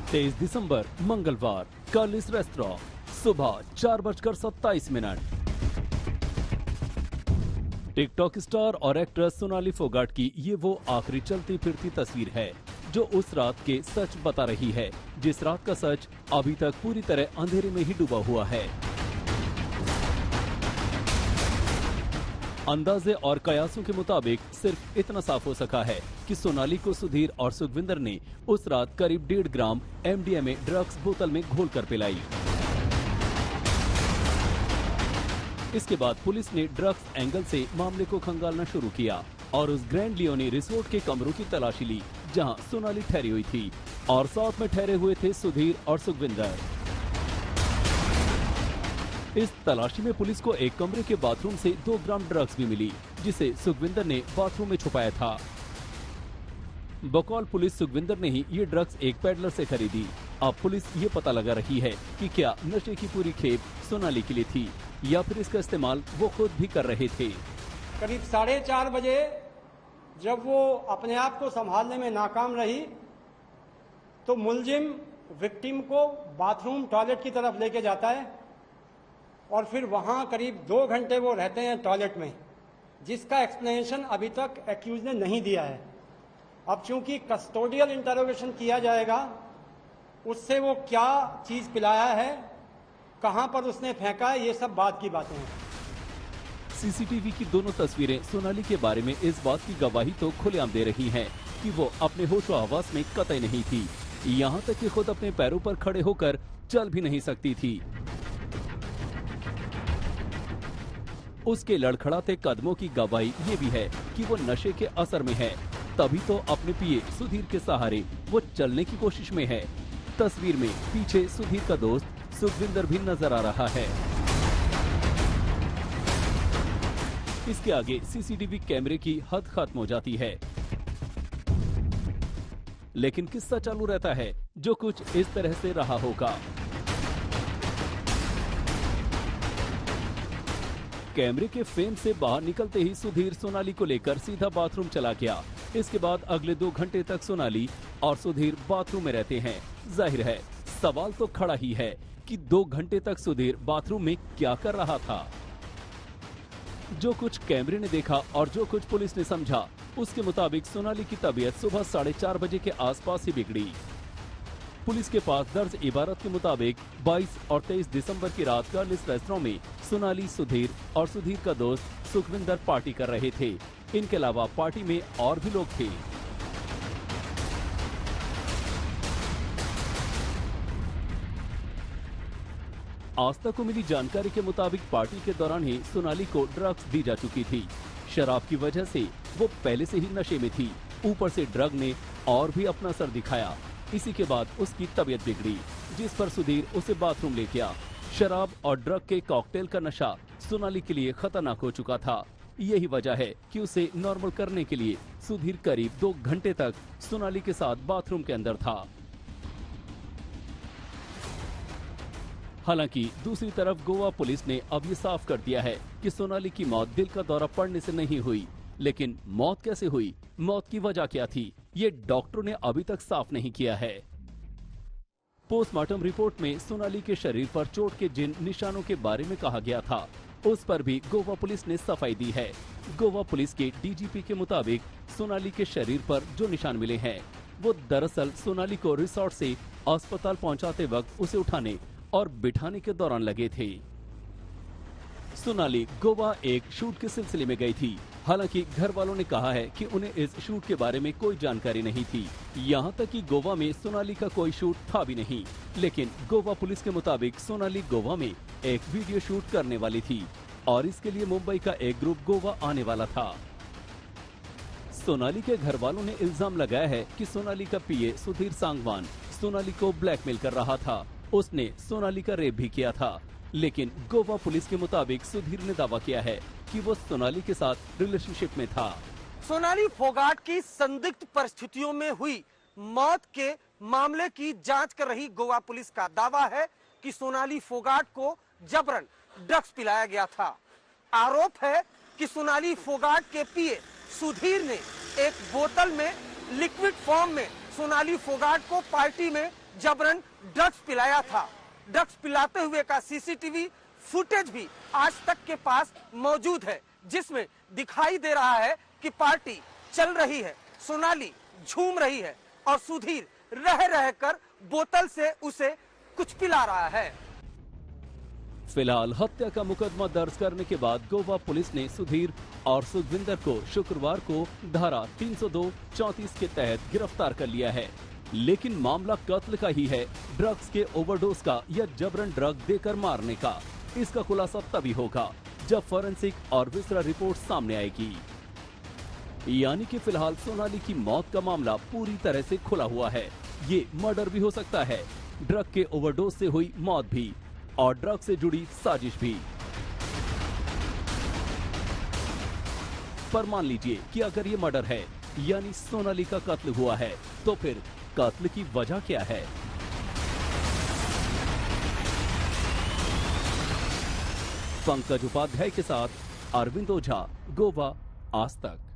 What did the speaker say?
23 दिसंबर मंगलवार, कार्लिस रेस्टोरेंट, सुबह 4:27। TikTok star और एक्ट्रेस सोनाली फोगाट की ये वो आखिरी चलती फिरती तस्वीर है जो उस रात के सच बता रही है, जिस रात का सच अभी तक पूरी तरह अंधेरे में ही डूबा हुआ है। अंदाजे और कयासों के मुताबिक सिर्फ इतना साफ हो सका है कि सोनाली को सुधीर और सुखविंदर ने उस रात करीब 1.5 ग्राम MDMA ड्रग्स बोतल में घोलकर पिलाई। इसके बाद पुलिस ने ड्रग्स एंगल से मामले को खंगालना शुरू किया और उस ग्रैंड लियोनी रिसोर्ट के कमरों की तलाशी ली जहां सोनाली ठहरी हुई थी और साथ में ठहरे हुए थे सुधीर और सुखविंदर। इस तलाशी में पुलिस को एक कमरे के बाथरूम से 2 ग्राम ड्रग्स भी मिली, जिसे सुखविंदर ने बाथरूम में छुपाया था। बकौल पुलिस सुखविंदर ने ही ये ड्रग्स एक पेडलर से खरीदी। अब पुलिस ये पता लगा रही है कि क्या नशे की पूरी खेप सोनाली के लिए थी या फिर इसका इस्तेमाल वो खुद भी कर रहे थे। करीब 4:30 बजे जब वो अपने आप को संभालने में नाकाम रही तो मुलजिम विक्टिम को बाथरूम टॉयलेट की तरफ लेके जाता है और फिर वहां करीब 2 घंटे वो रहते हैं टॉयलेट में, जिसका एक्सप्लेनेशन अभी तक एक्यूज ने नहीं दिया है। अब चूंकि कस्टोडियल इंटरोगेशन किया जाएगा, उससे वो क्या चीज पिलाया है, कहां पर उसने फेंका है, ये सब बाद की बातें हैं। सीसीटीवी की दोनों तस्वीरें सोनाली के बारे में इस बात की गवाही तो खुलेआम दे रही हैं कि वो अपने होशो हवास में कतई नहीं थी, यहाँ तक कि खुद अपने पैरों पर खड़े होकर चल भी नहीं सकती थी। उसके लड़खड़ाते कदमों की गवाही ये भी है कि वो नशे के असर में है, तभी तो अपने पिए सुधीर के सहारे वो चलने की कोशिश में है। तस्वीर में पीछे सुधीर का दोस्त सुखविंदर भी नजर आ रहा है। इसके आगे सीसीटीवी कैमरे की हद खत्म हो जाती है, लेकिन किस्सा चालू रहता है जो कुछ इस तरह से रहा होगा। कैमरे के फ्रेम से बाहर निकलते ही सुधीर सोनाली को लेकर सीधा बाथरूम चला गया। इसके बाद अगले 2 घंटे तक सोनाली और सुधीर बाथरूम में रहते हैं। जाहिर है सवाल तो खड़ा ही है कि 2 घंटे तक सुधीर बाथरूम में क्या कर रहा था। जो कुछ कैमरे ने देखा और जो कुछ पुलिस ने समझा, उसके मुताबिक सोनाली की तबीयत सुबह 4:30 बजे के आसपास ही बिगड़ी। पुलिस के पास दर्ज इबारत के मुताबिक 22 और 23 दिसंबर की रात कार्लिस रेस्टोरेंट में सोनाली, सुधीर और सुधीर का दोस्त सुखविंदर पार्टी कर रहे थे। इनके अलावा पार्टी में और भी लोग थे। आज तक को मिली जानकारी के मुताबिक पार्टी के दौरान ही सोनाली को ड्रग्स दी जा चुकी थी। शराब की वजह से वो पहले से ही नशे में थी, ऊपर से ड्रग ने और भी अपना असर दिखाया। इसी के बाद उसकी तबीयत बिगड़ी, जिस पर सुधीर उसे बाथरूम ले गया। शराब और ड्रग के कॉकटेल का नशा सोनाली के लिए खतरनाक हो चुका था। यही वजह है कि उसे नॉर्मल करने के लिए सुधीर करीब 2 घंटे तक सोनाली के साथ बाथरूम के अंदर था। हालांकि दूसरी तरफ गोवा पुलिस ने अब ये साफ कर दिया है कि सोनाली की मौत दिल का दौरा पड़ने से नहीं हुई, लेकिन मौत कैसे हुई, मौत की वजह क्या थी, ये डॉक्टरों ने अभी तक साफ नहीं किया है। पोस्टमार्टम रिपोर्ट में सोनाली के शरीर पर चोट के जिन निशानों के बारे में कहा गया था, उस पर भी गोवा पुलिस ने सफाई दी है। गोवा पुलिस के DGP के मुताबिक सोनाली के शरीर पर जो निशान मिले हैं, वो दरअसल सोनाली को रिसोर्ट से अस्पताल पहुंचाते वक्त उसे उठाने और बिठाने के दौरान लगे थे। सोनाली गोवा एक शूट के सिलसिले में गई थी। हालांकि घर वालों ने कहा है कि उन्हें इस शूट के बारे में कोई जानकारी नहीं थी। यहाँ तक कि गोवा में सोनाली का कोई शूट था भी नहीं। लेकिन गोवा पुलिस के मुताबिक सोनाली गोवा में एक वीडियो शूट करने वाली थी और इसके लिए मुंबई का एक ग्रुप गोवा आने वाला था। सोनाली के घर वालों ने इल्जाम लगाया है कि सोनाली का पीए सुधीर सांगवान सोनाली को ब्लैकमेल कर रहा था। उसने सोनाली का रेप भी किया था। लेकिन गोवा पुलिस के मुताबिक सुधीर ने दावा किया है कि वो सोनाली के साथ रिलेशनशिप में था। सोनाली फोगाट की संदिग्ध परिस्थितियों में हुई मौत के मामले की जांच कर रही गोवा पुलिस का दावा है कि सोनाली फोगाट को जबरन ड्रग्स पिलाया गया था। आरोप है कि सोनाली फोगाट के पीए सुधीर ने एक बोतल में लिक्विड फॉर्म में सोनाली फोगाट को पार्टी में जबरन ड्रग्स पिलाया था। ड्रग्स पिलाते हुए का सीसीटीवी फुटेज भी आज तक के पास मौजूद है, जिसमें दिखाई दे रहा है कि पार्टी चल रही है, सोनाली झूम रही है और सुधीर रह रहकर बोतल से उसे कुछ पिला रहा है। फिलहाल हत्या का मुकदमा दर्ज करने के बाद गोवा पुलिस ने सुधीर और सुखविंदर को शुक्रवार को धारा 302-34 के तहत गिरफ्तार कर लिया है। लेकिन मामला कत्ल का ही है, ड्रग्स के ओवरडोज का या जबरन ड्रग देकर मारने का। इसका खुलासा तभी होगा जब फॉरेंसिक और विसरा रिपोर्ट सामने आएगी। यानी कि फिलहाल सोनाली की मौत का मामला पूरी तरह से खुला हुआ है। ये मर्डर भी हो सकता है, ड्रग के ओवरडोज से हुई मौत भी और ड्रग से जुड़ी साजिश भी। पर मान लीजिए कि अगर ये मर्डर है यानी सोनाली का कत्ल हुआ है, तो फिर कत्ल की वजह क्या है? पंकज उपाध्याय के साथ अरविंद ओझा, गोवा आज तक।